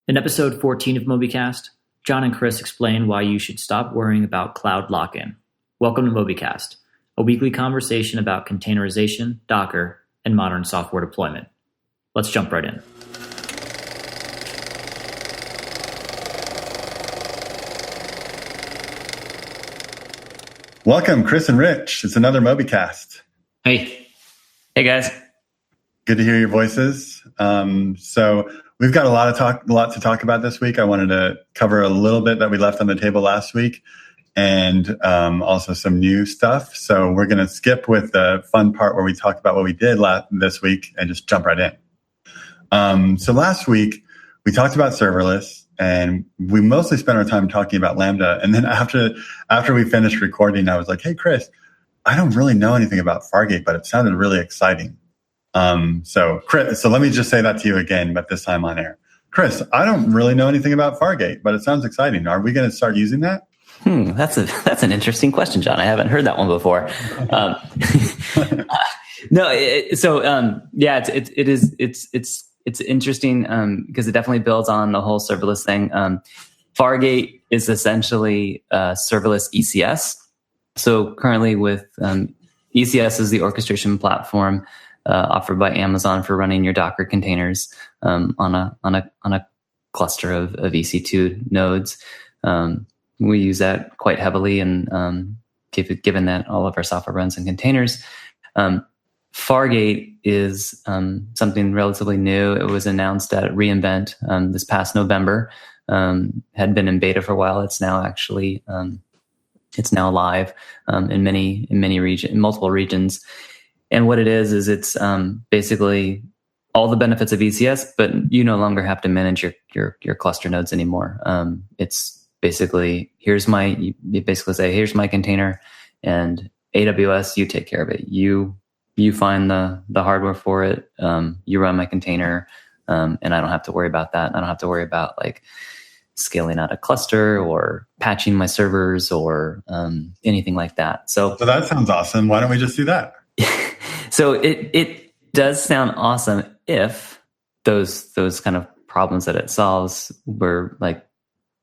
In episode 14 of Mobycast, Jon and Chris explain why you should stop worrying about cloud lock-in. Welcome to Mobycast, a weekly conversation about containerization, Docker, and modern software deployment. Let's jump right in. Welcome, Chris and Rich. It's another Mobycast. Hey guys. Good to hear your voices. So we've got a lot to talk about this week. I wanted to cover a little bit that we left on the table last week, and also some new stuff. So we're going to skip with the fun part where we talked about what we did this week and just jump right in. So last week we talked about serverless, and we mostly spent our time talking about Lambda. And then after we finished recording, I was like, "Hey, Chris, I don't really know anything about Fargate, but it sounded really exciting." So Chris, let me just say that to you again, but this time on air. Chris, I don't really know anything about Fargate, but it sounds exciting. Are we going to start using that? That's an interesting question, John. I haven't heard that one before. It's interesting because it definitely builds on the whole serverless thing. Fargate is essentially serverless ECS. So currently with ECS is the orchestration platform offered by Amazon for running your Docker containers on a cluster of EC2 nodes. We use that quite heavily, and given that all of our software runs in containers. Fargate is something relatively new. It was announced at re:Invent this past November. Had been in beta for a while. It's now actually it's now live in multiple regions. And what it is it's basically all the benefits of ECS, but you no longer have to manage your cluster nodes anymore. It's basically here's my container, and AWS, you take care of it. You find the hardware for it. You run my container, and I don't have to worry about that. I don't have to worry about like scaling out a cluster or patching my servers or anything like that. So that sounds awesome. Why don't we just do that? So it does sound awesome if those kind of problems that it solves were like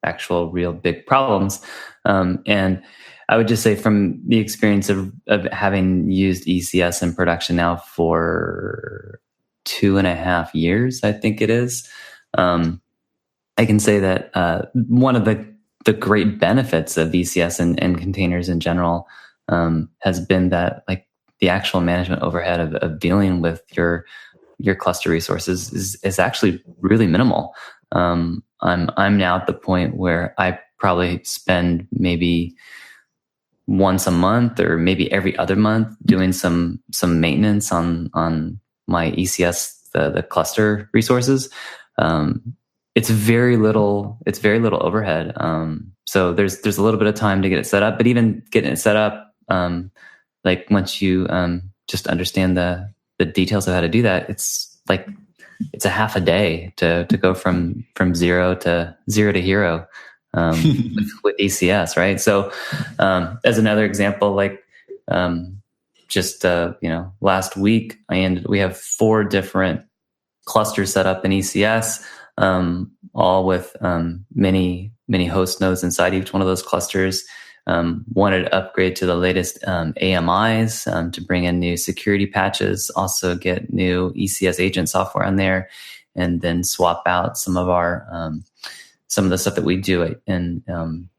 actual real big problems. And I would just say from the experience of having used ECS in production now for 2.5 years, I think it is, I can say that one of the great benefits of ECS and containers in general has been that like the actual management overhead of dealing with your cluster resources is actually really minimal. I'm now at the point where I probably spend maybe once a month or maybe every other month doing some maintenance on my ECS, the cluster resources. It's very little overhead. So there's a little bit of time to get it set up, but even getting it set up, like once you just understand the details of how to do that, it's a half a day to go from zero to hero with ECS, right? So as another example, like last week we have 4 different clusters set up in ECS, all with many host nodes inside each one of those clusters. Wanted to upgrade to the latest AMIs to bring in new security patches, also get new ECS agent software on there, and then swap out some of the stuff that we do in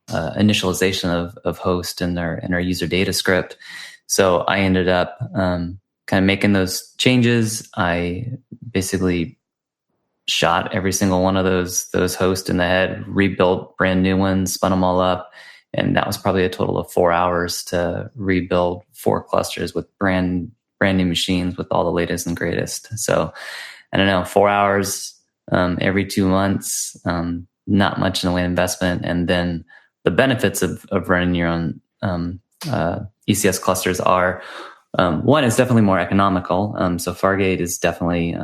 initialization of host and our user data script. So I ended up kind of making those changes. I basically shot every single one of those hosts in the head, rebuilt brand new ones, spun them all up. And that was probably a total of 4 hours to rebuild 4 clusters with brand new machines with all the latest and greatest. So I don't know, 4 hours every 2 months, not much in the way of investment. And then the benefits of running your own ECS clusters are, one, is definitely more economical. So Fargate is definitely,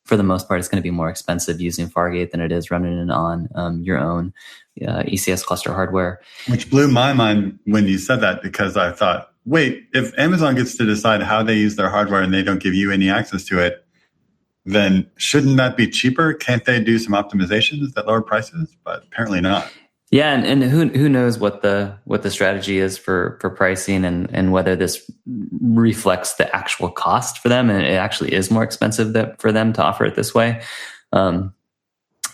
for the most part, it's going to be more expensive using Fargate than it is running it on your own ECS cluster hardware. Which blew my mind when you said that, because I thought, wait, if Amazon gets to decide how they use their hardware and they don't give you any access to it, then shouldn't that be cheaper? Can't they do some optimizations that lower prices? But apparently not. Yeah, and who knows what the strategy is for pricing, and whether this reflects the actual cost for them, and it actually is more expensive for them to offer it this way,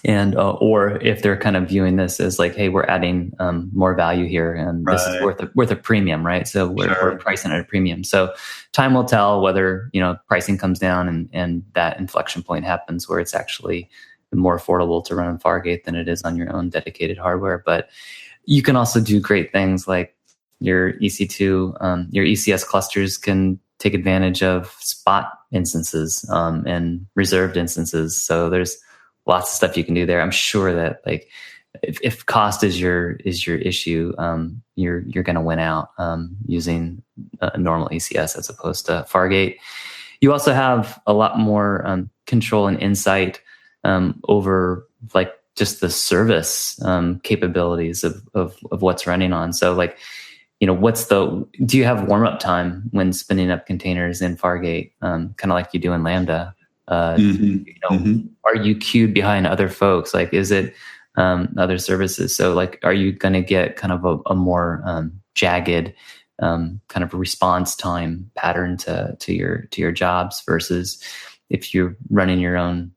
and or if they're kind of viewing this as like, hey, we're adding more value here, and this is worth a premium, right? So we're pricing at a premium. So time will tell whether pricing comes down and that inflection point happens where it's actually more affordable to run on Fargate than it is on your own dedicated hardware. But you can also do great things like your EC2, your ECS clusters can take advantage of spot instances and reserved instances. So there's lots of stuff you can do there. I'm sure that like if cost is your issue, you're going to win out using a normal ECS as opposed to Fargate. You also have a lot more control and insight over like just the service capabilities of what's running on. So like, do you have warm up time when spinning up containers in Fargate, kind of like you do in Lambda? Are you queued behind other folks? Like, is it other services? So like, are you going to get kind of a more jagged kind of response time pattern to your jobs versus if you're running your own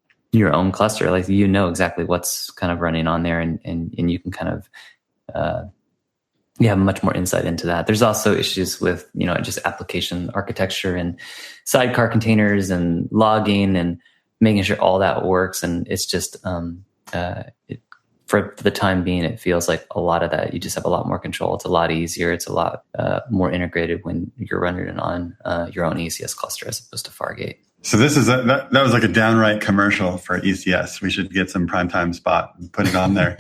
cluster, like exactly what's kind of running on there, and you can kind of you have much more insight into that. There's also issues with just application architecture and sidecar containers and logging and making sure all that works. And it's just for the time being, it feels like a lot of that you just have a lot more control. It's a lot easier. It's a lot more integrated when you're running it on your own ECS cluster as opposed to Fargate. So this is that was like a downright commercial for ECS. We should get some primetime spot and put it on there.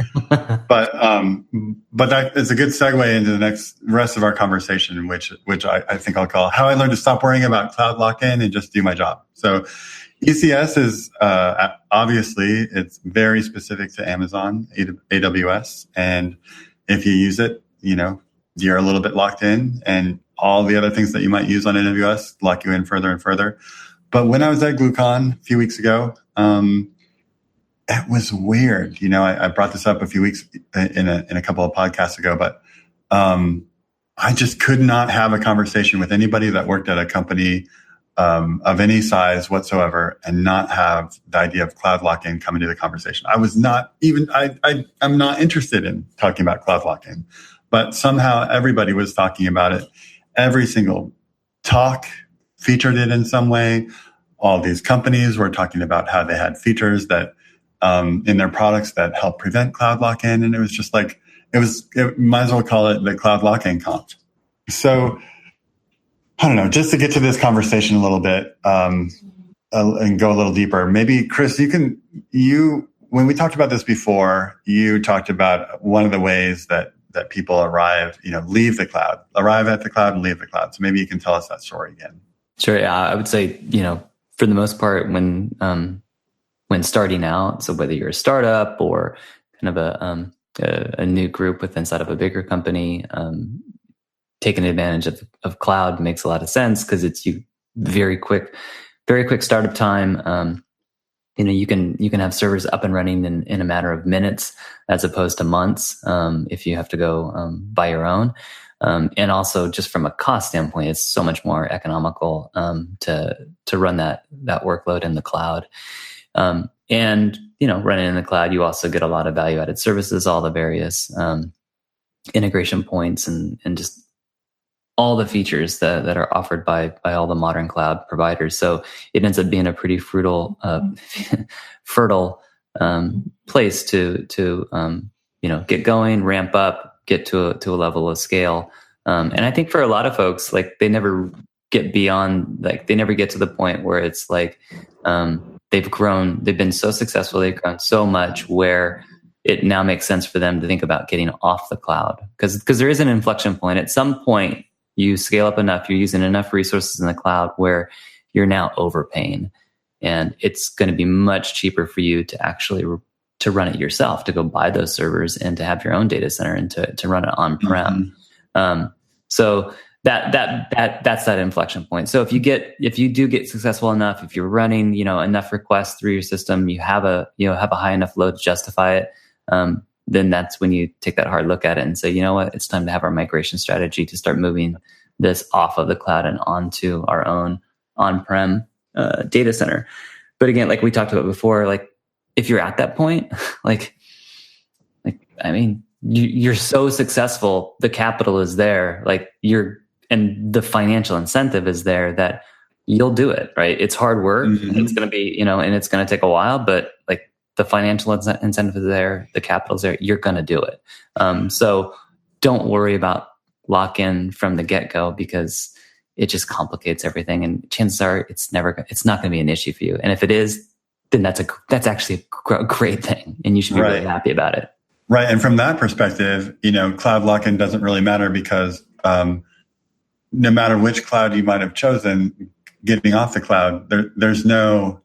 but that is a good segue into the rest of our conversation, which I think I'll call How I Learned to Stop Worrying About Cloud Lock-In and Just Do My Job. So ECS is obviously it's very specific to Amazon, AWS, and if you use it, you're a little bit locked in, and all the other things that you might use on AWS lock you in further and further. But when I was at GlueCon a few weeks ago, it was weird. I brought this up a few weeks in a couple of podcasts ago, but I just could not have a conversation with anybody that worked at a company of any size whatsoever and not have the idea of cloud lock-in come into the conversation. I was not even, I'm not interested in talking about cloud lock-in, but somehow everybody was talking about it. Every single talk featured it in some way. All these companies were talking about how they had features that in their products that help prevent cloud lock-in. And it was just like, it might as well call it the cloud lock-in conf. So I don't know, just to get to this conversation a little bit and go a little deeper, maybe Chris, when we talked about this before, you talked about one of the ways that people arrive at the cloud and leave the cloud. So maybe you can tell us that story again. Sure. Yeah, I would say, for the most part, when starting out, so whether you're a startup or kind of a new group inside of a bigger company, taking advantage of cloud makes a lot of sense because it's very quick startup time. You can have servers up and running in a matter of minutes as opposed to months if you have to go buy your own. And also just from a cost standpoint, it's so much more economical to run that workload in the cloud. And running in the cloud, you also get a lot of value-added services, all the various integration points, and just all the features that are offered by all the modern cloud providers. So it ends up being a pretty fertile place to get going, ramp up, get to a level of scale. And I think for a lot of folks, like they never get beyond, like they never get to the point where it's like they've been so successful, they've grown so much where it now makes sense for them to think about getting off the cloud. Because there is an inflection point. At some point, you scale up enough, you're using enough resources in the cloud where you're now overpaying. And it's going to be much cheaper for you to actually to run it yourself, to go buy those servers and to have your own data center and to run it on-prem. So that's that inflection point. So if you do get successful enough, if you're running, enough requests through your system, you have a high enough load to justify it, then that's when you take that hard look at it and say, you know what, it's time to have our migration strategy to start moving this off of the cloud and onto our own on-prem data center. But again, like we talked about before, like if you're at that point, you're so successful, the capital is there, and the financial incentive is there that you'll do it, right? It's hard work. Mm-hmm. It's going to be, and it's going to take a while, but like the financial incentive is there, the capital's there, you're going to do it. So don't worry about lock-in from the get-go, because it just complicates everything. And chances are it's not going to be an issue for you. And if it is, then that's actually a great thing. And you should be really happy about it. Right. And from that perspective, cloud lock-in doesn't really matter, because no matter which cloud you might have chosen, getting off the cloud, there's no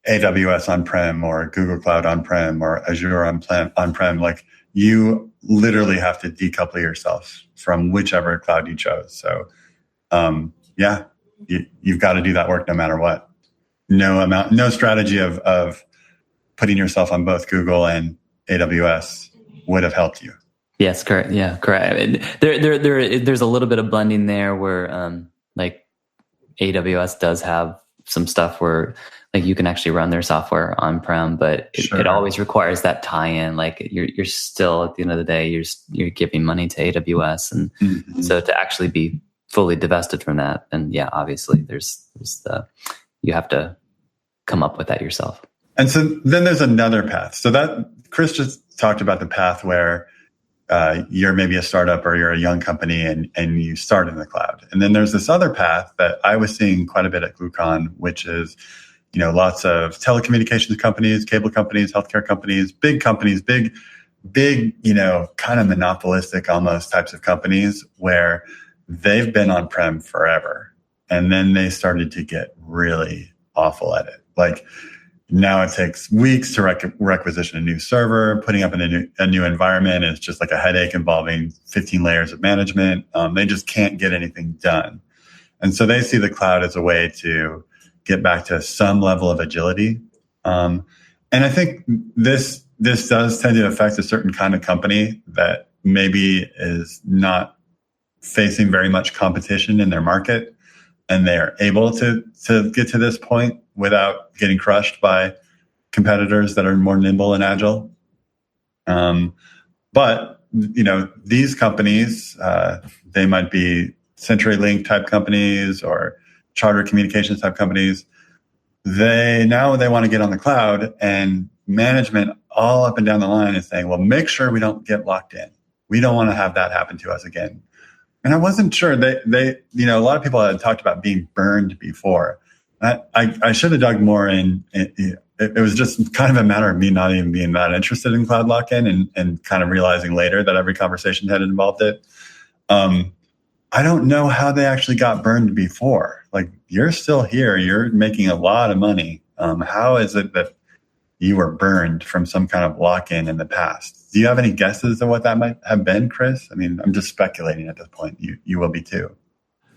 AWS on-prem or Google Cloud on-prem or Azure on-prem. Like, you literally have to decouple yourself from whichever cloud you chose. So, you've got to do that work no matter what. No strategy of putting yourself on both Google and AWS would have helped you. Yes, correct. Yeah, correct. There's a little bit of blending there where, like, AWS does have some stuff where, like, you can actually run their software on-prem, but it always requires that tie-in. Like, you're still, at the end of the day, you're giving money to AWS, and so to actually be fully divested from that, then obviously there's you have to come up with that yourself. And so then there's another path. So that Chris just talked about the path where you're maybe a startup or you're a young company and you start in the cloud. And then there's this other path that I was seeing quite a bit at GlueCon, which is, lots of telecommunications companies, cable companies, healthcare companies, big, kind of monopolistic almost types of companies where they've been on-prem forever. And then they started to get really awful at it. Like, now it takes weeks to requisition a new server, putting up a new environment is just like a headache involving 15 layers of management. They just can't get anything done. And so they see the cloud as a way to get back to some level of agility. And I think this does tend to affect a certain kind of company that maybe is not facing very much competition in their market, and they're able to get to this point without getting crushed by competitors that are more nimble and agile. But these companies, they might be CenturyLink type companies or Charter Communications type companies. They want to get on the cloud, and management all up and down the line is saying, well, make sure we don't get locked in. We don't want to have that happen to us again. And I wasn't sure. They a lot of people had talked about being burned before. I should have dug more in. It was just kind of a matter of me not even being that interested in cloud lock-in and kind of realizing later that every conversation had involved it. I don't know how they actually got burned before. Like, you're still here. You're making a lot of money. How is it that you were burned from some kind of lock-in in the past? Do you have any guesses of what that might have been, Chris? I mean, I'm just speculating at this point. You will be too.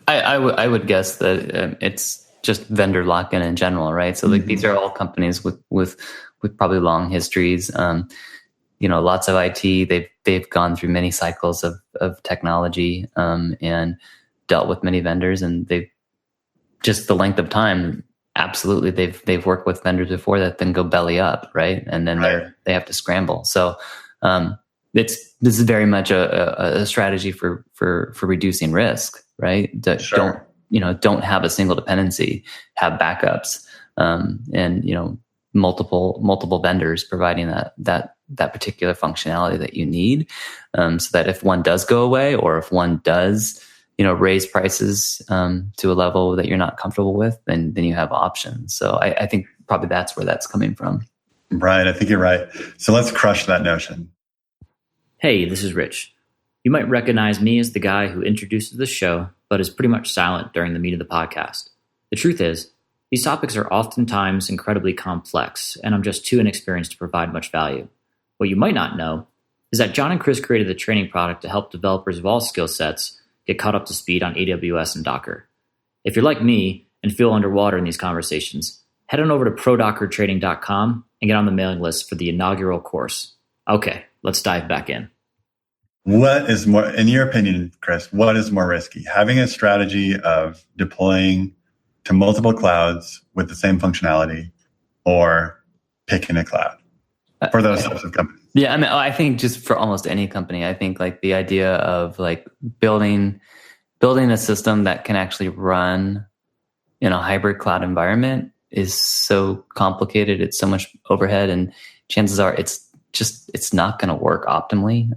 I would guess that it's just vendor lock-in in general, right? So, like, these are all companies with probably long histories. Lots of IT. They've gone through many cycles of technology and dealt with many vendors, and they've just the length of time. Absolutely, they've worked with vendors before that then go belly up, right? And then they have to scramble. So this is very much a strategy for reducing risk, right? Don't have a single dependency, have backups, and multiple vendors providing that particular functionality that you need, so that if one does go away, or if one does raise prices to a level that you're not comfortable with, then you have options. So I think probably that's where that's coming from. Right. I think you're right. So let's crush that notion. Hey, this is Rich. You might recognize me as the guy who introduces the show, but is pretty much silent during the meat of the podcast. The truth is, these topics are oftentimes incredibly complex, and I'm just too inexperienced to provide much value. What you might not know is that Jon and Chris created the training product to help developers of all skill sets get caught up to speed on AWS and Docker. If you're like me and feel underwater in these conversations, head on over to prodockertraining.com and get on the mailing list for the inaugural course. Okay, let's dive back in. What is more, in your opinion, Chris, what is more risky? Having a strategy of deploying to multiple clouds with the same functionality, or picking a cloud for those types of companies? Yeah, I mean, I think just for almost any company, I think like the idea of like building a system that can actually run in a hybrid cloud environment is so complicated. It's so much overhead, and chances are it's not going to work optimally.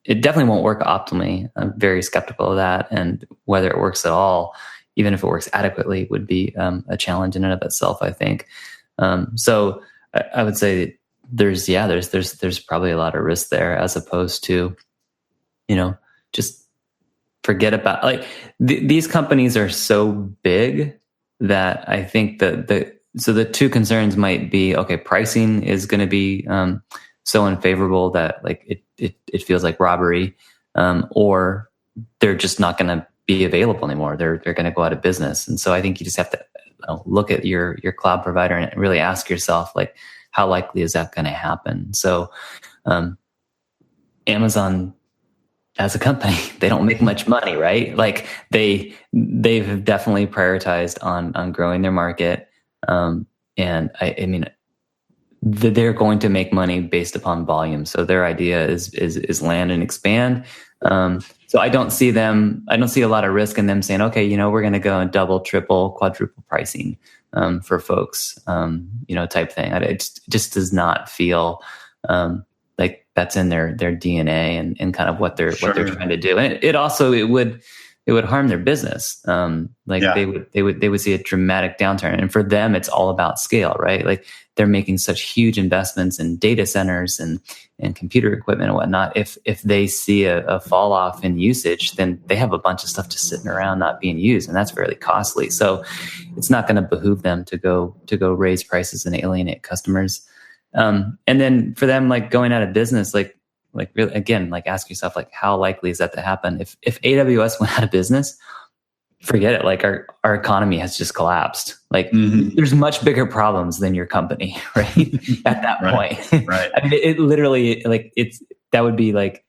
It definitely won't work optimally. I'm very skeptical of that, and whether it works at all, even if it works adequately, would be a challenge in and of itself, I think. So I would say there's probably a lot of risk there, as opposed to, just forget about, like, these companies are so big that I think so the two concerns might be, okay, pricing is going to be so unfavorable that like it feels like robbery, or they're just not going to be available anymore. They're going to go out of business. And so I think you just have to look at your cloud provider and really ask yourself, like, how likely is that going to happen? So Amazon as a company, they don't make much money, right? Like they've definitely prioritized on growing their market. And I mean, they're going to make money based upon volume. So their idea is land and expand. So I don't see a lot of risk in them saying, okay, we're going to go and double, triple, quadruple pricing for folks, type thing. It just does not feel like that's in their DNA and kind of what they're trying to do. And it would harm their business. They would see a dramatic downturn. And for them, it's all about scale, right? Like they're making such huge investments in data centers and computer equipment and whatnot. If they see a fall off in usage, then they have a bunch of stuff just sitting around not being used, and that's fairly costly. So it's not going to behoove them to go raise prices and alienate customers. And then for them, like going out of business, like really, again, like ask yourself, like, how likely is that to happen? If AWS went out of business, forget it. Like our economy has just collapsed. Like there's much bigger problems than your company, right? At that point. Right. I mean, it literally, like, that would be like,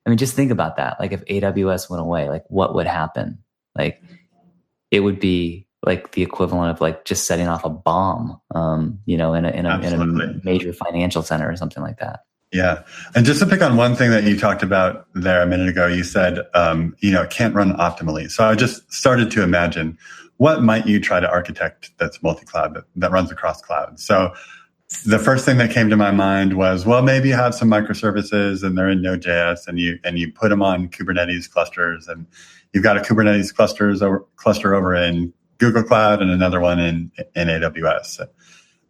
I mean, just think about that. Like if AWS went away, like what would happen? Like it would be like the equivalent of like just setting off a bomb, in a major financial center or something like that. Yeah. And just to pick on one thing that you talked about there a minute ago, you said, it can't run optimally. So I just started to imagine, what might you try to architect that's multi-cloud, that runs across clouds? So the first thing that came to my mind was, well, maybe you have some microservices and they're in Node.js and you put them on Kubernetes clusters, and you've got a Kubernetes cluster over in Google Cloud and another one in AWS.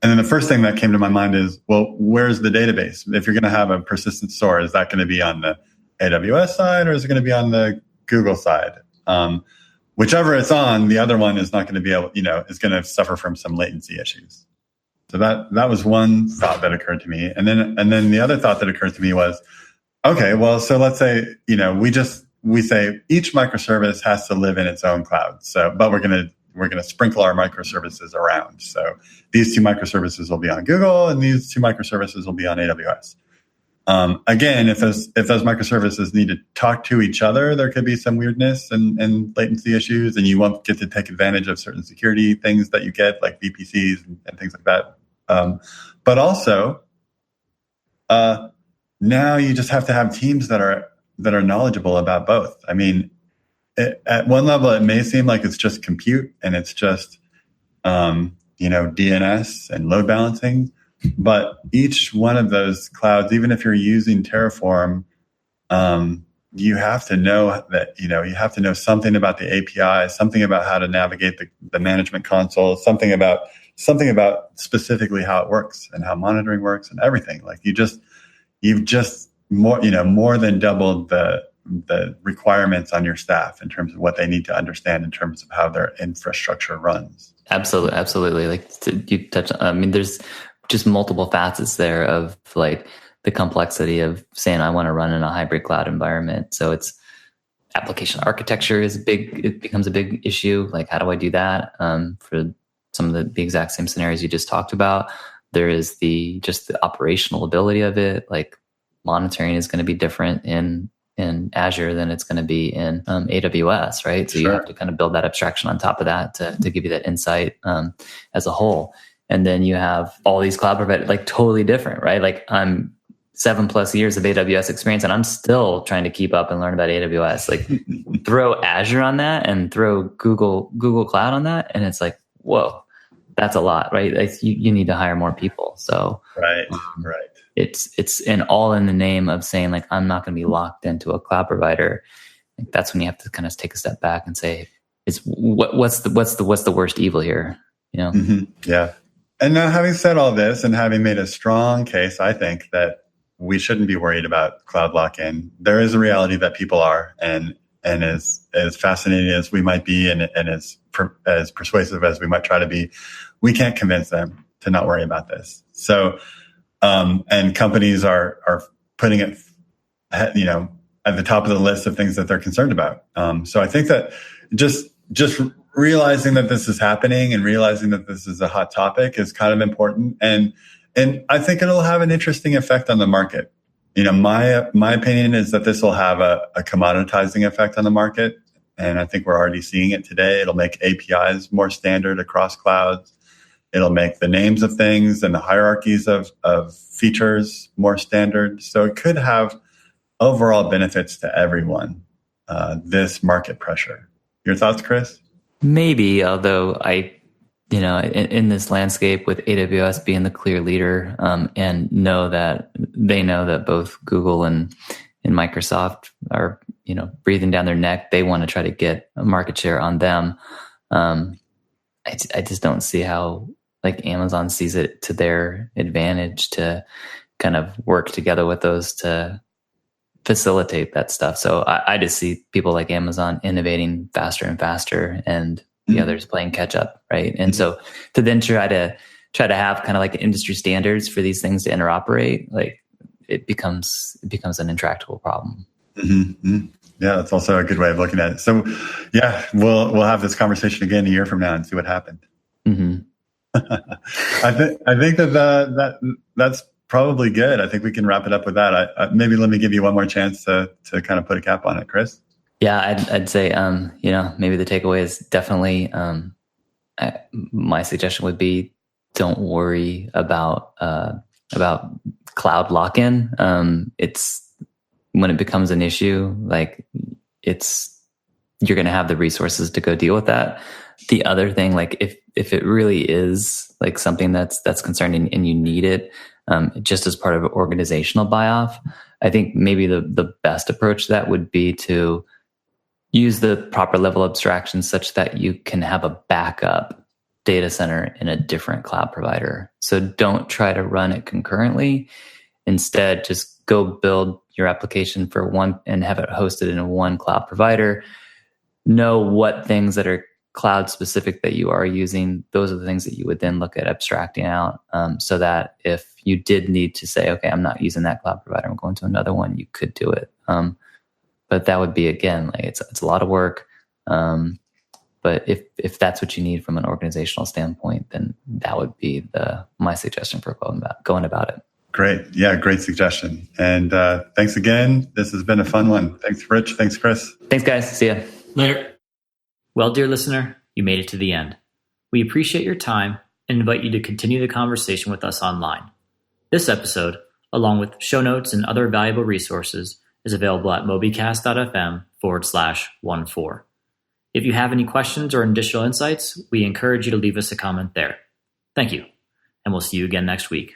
And then the first thing that came to my mind is, well, where's the database? If you're going to have a persistent store, is that going to be on the AWS side or is it going to be on the Google side? Whichever it's on, the other one is not going to be able, is going to suffer from some latency issues. So that was one thought that occurred to me. And then the other thought that occurred to me was, okay, well, so let's say, we say each microservice has to live in its own cloud. So, but we're going to sprinkle our microservices around. So these two microservices will be on Google and these two microservices will be on AWS. Again, if those microservices need to talk to each other, there could be some weirdness and latency issues, and you won't get to take advantage of certain security things that you get, like VPCs and things like that. But also, now you just have to have teams that are knowledgeable about both. I mean, at one level, it may seem like it's just compute and it's just, DNS and load balancing. But each one of those clouds, even if you're using Terraform, you have to know that, you have to know something about the API, something about how to navigate the management console, something about specifically how it works and how monitoring works and everything. Like you've just more than doubled the requirements on your staff in terms of what they need to understand in terms of how their infrastructure runs. Absolutely. Like you touched on, I mean, there's just multiple facets there of like the complexity of saying, I want to run in a hybrid cloud environment. So it's application architecture it becomes a big issue. Like, how do I do that? For some of the exact same scenarios you just talked about, there is just the operational ability of it. Like, monitoring is going to be different in Azure than it's going to be in AWS, right? So you have to kind of build that abstraction on top of that to give you that insight as a whole. And then you have all these cloud providers, like totally different, right? Like, I'm 7+ years of AWS experience, and I'm still trying to keep up and learn about AWS. Like, throw Azure on that and throw Google Cloud on that, and it's like, whoa, that's a lot, right? Like, you need to hire more people. So right. It's all in the name of saying, like, I'm not going to be locked into a cloud provider. Like, that's when you have to kind of take a step back and say, what's the worst evil here? You know? Mm-hmm. Yeah. And now, having said all this and having made a strong case, I think that we shouldn't be worried about cloud lock-in. There is a reality that people are, and as fascinating as we might be, and as persuasive as we might try to be, we can't convince them to not worry about this. So, and companies are putting it, at the top of the list of things that they're concerned about. So I think that just realizing that this is happening and realizing that this is a hot topic is kind of important. And I think it'll have an interesting effect on the market. My opinion is that this will have a commoditizing effect on the market. And I think we're already seeing it today. It'll make APIs more standard across clouds. It'll make the names of things and the hierarchies of features more standard. So it could have overall benefits to everyone, this market pressure. Your thoughts, Chris? Maybe, although in this landscape with AWS being the clear leader, and know that both Google and Microsoft are, breathing down their neck. They want to try to get a market share on them. I just don't see how, like, Amazon sees it to their advantage to kind of work together with those to facilitate that stuff. So I just see people like Amazon innovating faster and faster, and the others playing catch up, right? And so to then try to have kind of like industry standards for these things to interoperate, like, it becomes an intractable problem. Mm-hmm. Yeah, that's also a good way of looking at it. So yeah, we'll have this conversation again a year from now and see what happened. Mm-hmm. I think that's probably good. I think we can wrap it up with that. Maybe let me give you one more chance to kind of put a cap on it, Chris. Yeah, I'd say, maybe the takeaway is definitely, my suggestion would be, don't worry about cloud lock-in. It's when it becomes an issue, like, you're going to have the resources to go deal with that. The other thing, like, if it really is like something that's concerning and you need it, just as part of an organizational buy-off, I think maybe the best approach to that would be to use the proper level of abstraction such that you can have a backup data center in a different cloud provider. So don't try to run it concurrently. Instead, just go build your application for one and have it hosted in one cloud provider. Know what things that are cloud specific that you are using. Those are the things that you would then look at abstracting out, so that if you did need to say, okay, I'm not using that cloud provider, I'm going to another one, you could do it. But that would be, again, like, it's a lot of work. But if that's what you need from an organizational standpoint, then that would be my suggestion for going about it. Great. Yeah, great suggestion. And thanks again. This has been a fun one. Thanks, Rich. Thanks, Chris. Thanks, guys. See ya. Later. Well, dear listener, you made it to the end. We appreciate your time and invite you to continue the conversation with us online. This episode, along with show notes and other valuable resources, is available at mobycast.fm/14. If you have any questions or additional insights, we encourage you to leave us a comment there. Thank you, and we'll see you again next week.